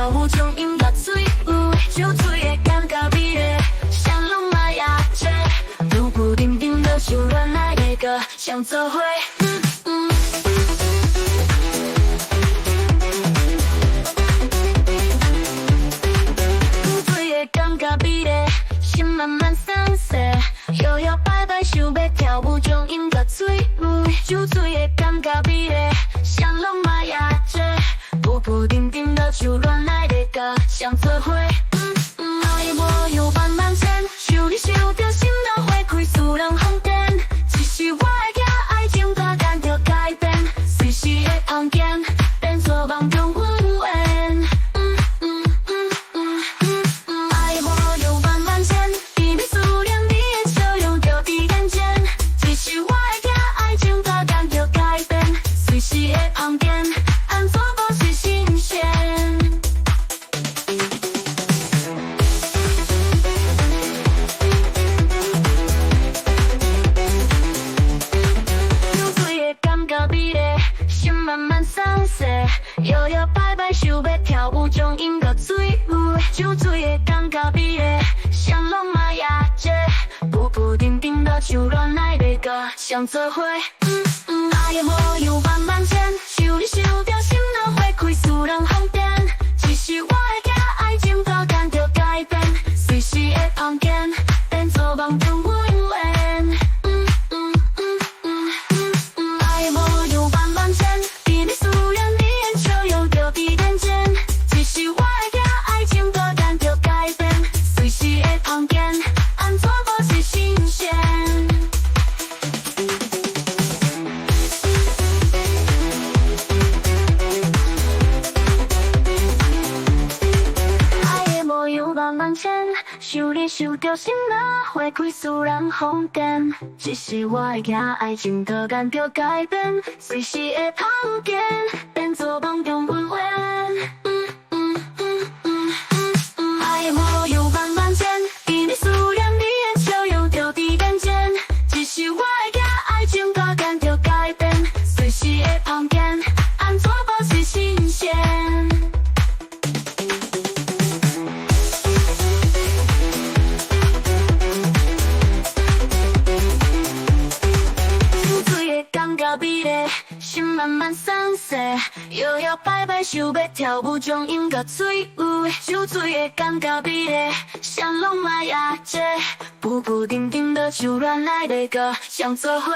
跳舞中音乐水有酒醉的感觉美丽，像浪漫雅致，步步丁丁的就乱来的歌，想做伙。醉的感觉美丽，心慢慢松懈，摇摇摆摆想要跳舞中音乐水有酒醉的感觉美丽，像浪漫雅致。步步丁丁的就乱来的歌，想做伙。爱我有万万千，想你想着心都会开私人风间。只是我会惊爱情大干着改变，随时会碰见，变作梦中温缘。爱我有万万千，比你思念你的笑容就在眼前。只是我会惊爱情大干着改变，随时会碰见。慢慢松懈，摇摇摆摆想要跳舞中音乐水有酒醉的感觉美丽，像浪漫雅致，步步丁丁的就乱来的歌，想做伙。爱我有万万千，想你想着心都会开私人风间。只是我会惊爱情大干着改变，随时会碰见，变作梦中温缘。爱我有万万千。想你想着心哪会开私人风间，只是我会惊爱情大干着改变，随时会碰见，变作梦中温缘。爱我有万万千，比你思念你的笑容就在眼前。只是我会惊爱情大干着改变，随时会碰见，安怎保持新鲜？美丽，心慢慢松懈，摇摇摆摆想要跳舞中音乐水有酒醉的感觉美丽，像浪漫雅致，步步丁丁的就乱来的歌，想做伙。